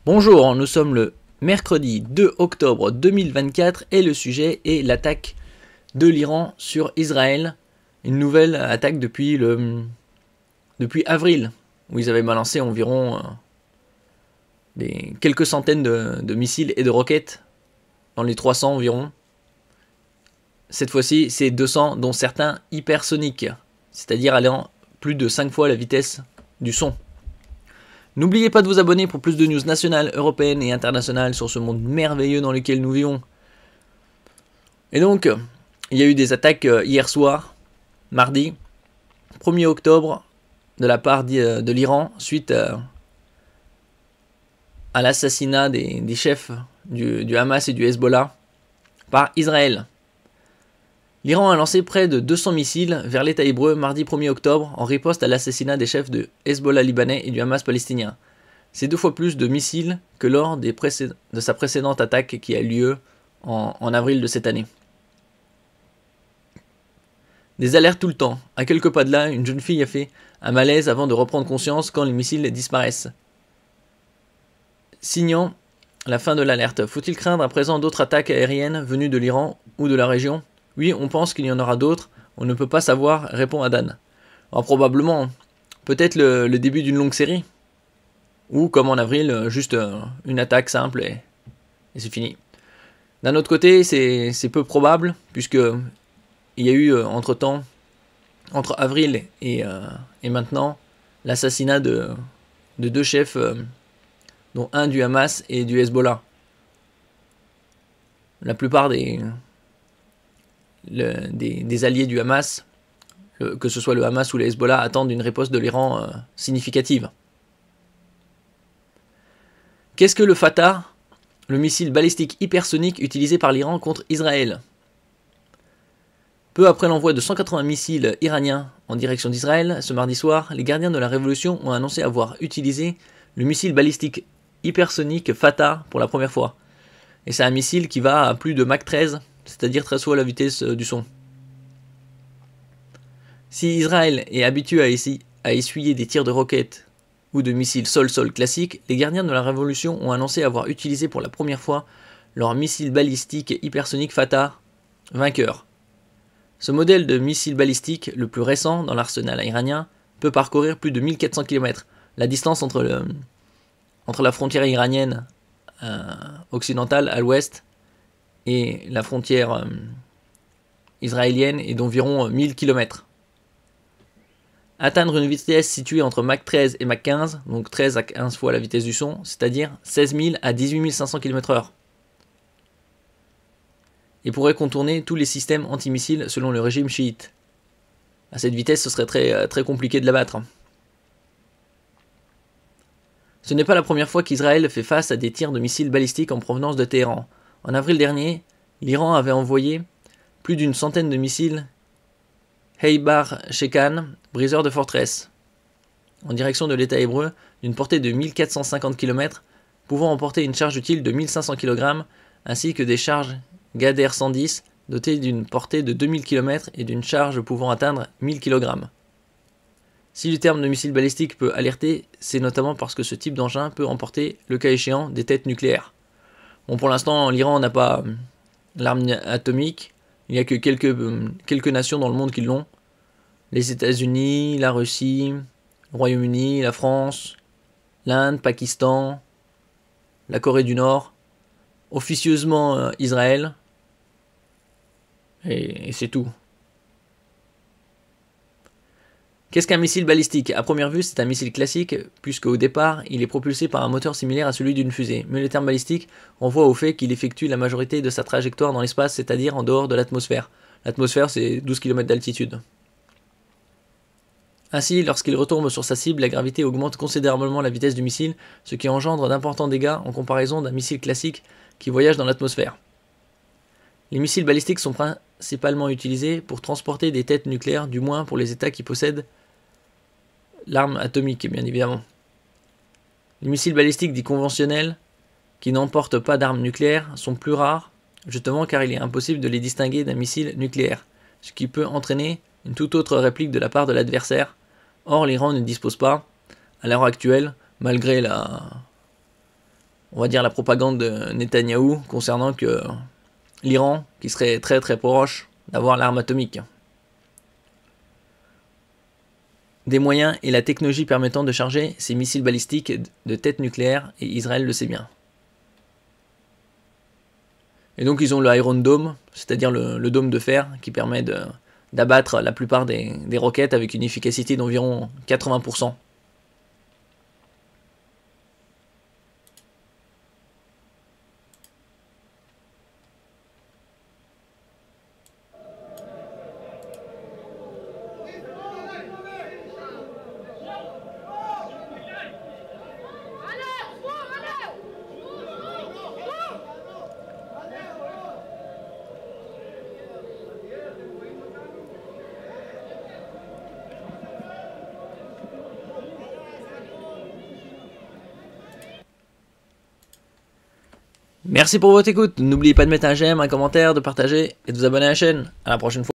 Bonjour, nous sommes le mercredi 2 octobre 2024 et le sujet est l'attaque de l'Iran sur Israël. Une nouvelle attaque depuis avril, où ils avaient balancé environ quelques centaines de missiles et de roquettes, dans les 300 environ. Cette fois-ci, c'est 200, dont certains hypersoniques, c'est-à-dire allant plus de 5 fois la vitesse du son. N'oubliez pas de vous abonner pour plus de news nationales, européennes et internationales sur ce monde merveilleux dans lequel nous vivons. Et donc, il y a eu des attaques hier soir, mardi, 1er octobre, de la part de l'Iran, suite à l'assassinat des chefs du Hamas et du Hezbollah par Israël. L'Iran a lancé près de 200 missiles vers l'État hébreu mardi 1er octobre en riposte à l'assassinat des chefs de Hezbollah libanais et du Hamas palestinien. C'est 2 fois plus de missiles que lors de sa précédente attaque qui a eu lieu en avril de cette année. Des alertes tout le temps. À quelques pas de là, une jeune fille a fait un malaise avant de reprendre conscience quand les missiles disparaissent. Signant la fin de l'alerte. Faut-il craindre à présent d'autres attaques aériennes venues de l'Iran ou de la région ? Oui, on pense qu'il y en aura d'autres, on ne peut pas savoir, répond Adan. Alors, probablement, peut-être le début d'une longue série. Ou comme en avril, juste une attaque simple et c'est fini. D'un autre côté, c'est peu probable, puisque il y a eu entre avril et maintenant, l'assassinat de 2 chefs, dont un du Hamas et du Hezbollah. La plupart des alliés du Hamas, que ce soit le Hamas ou le Hezbollah, attendent une riposte de l'Iran significative. Qu'est-ce que le Fatah, le missile balistique hypersonique utilisé par l'Iran contre Israël? Peu après l'envoi de 180 missiles iraniens en direction d'Israël, ce mardi soir, les gardiens de la révolution ont annoncé avoir utilisé le missile balistique hypersonique Fatah pour la première fois. Et c'est un missile qui va à plus de Mach 13, c'est-à-dire 13 fois la vitesse du son. Si Israël est habitué à essuyer des tirs de roquettes ou de missiles sol-sol classiques, les gardiens de la révolution ont annoncé avoir utilisé pour la première fois leur missile balistique hypersonique Fatah, vainqueur. Ce modèle de missile balistique, le plus récent dans l'arsenal iranien, peut parcourir plus de 1400 km. La distance entre la frontière iranienne occidentale à l'ouest et la frontière israélienne est d'environ 1000 km. Atteindre une vitesse située entre Mach 13 et Mach 15, donc 13 à 15 fois la vitesse du son, c'est-à-dire 16 000 à 18 500 km/h. Et pourrait contourner tous les systèmes antimissiles selon le régime chiite. À cette vitesse, ce serait très compliqué de l'abattre. Ce n'est pas la première fois qu'Israël fait face à des tirs de missiles balistiques en provenance de Téhéran. En avril dernier, l'Iran avait envoyé plus d'une centaine de missiles Heibar Shekan, briseurs de forteresse, en direction de l'État hébreu d'une portée de 1450 km, pouvant emporter une charge utile de 1500 kg, ainsi que des charges Gader 110, dotées d'une portée de 2000 km et d'une charge pouvant atteindre 1000 kg. Si le terme de missile balistique peut alerter, c'est notamment parce que ce type d'engin peut emporter, le cas échéant, des têtes nucléaires. Bon, pour l'instant, l'Iran n'a pas l'arme atomique. Il n'y a que quelques nations dans le monde qui l'ont. Les États-Unis, la Russie, le Royaume-Uni, la France, l'Inde, Pakistan, la Corée du Nord, officieusement Israël, et c'est tout. Qu'est-ce qu'un missile balistique? À première vue, c'est un missile classique, puisque au départ, il est propulsé par un moteur similaire à celui d'une fusée. Mais le terme balistique renvoie au fait qu'il effectue la majorité de sa trajectoire dans l'espace, c'est-à-dire en dehors de l'atmosphère. L'atmosphère, c'est 12 km d'altitude. Ainsi, lorsqu'il retombe sur sa cible, la gravité augmente considérablement la vitesse du missile, ce qui engendre d'importants dégâts en comparaison d'un missile classique qui voyage dans l'atmosphère. Les missiles balistiques sont principalement utilisés pour transporter des têtes nucléaires, du moins pour les États qui possèdent l'arme atomique, bien évidemment. Les missiles balistiques dits conventionnels, qui n'emportent pas d'armes nucléaires, sont plus rares, justement car il est impossible de les distinguer d'un missile nucléaire, ce qui peut entraîner une toute autre réplique de la part de l'adversaire. Or, l'Iran ne dispose pas, à l'heure actuelle, malgré on va dire, la propagande de Netanyahou concernant que l'Iran, qui serait très très proche d'avoir l'arme atomique. Des moyens et la technologie permettant de charger ces missiles balistiques de tête nucléaire, et Israël le sait bien. Et donc ils ont le Iron Dome, c'est-à-dire le dôme de fer, qui permet d'abattre la plupart des roquettes avec une efficacité d'environ 80%. Merci pour votre écoute. N'oubliez pas de mettre un j'aime, un commentaire, de partager et de vous abonner à la chaîne. À la prochaine fois.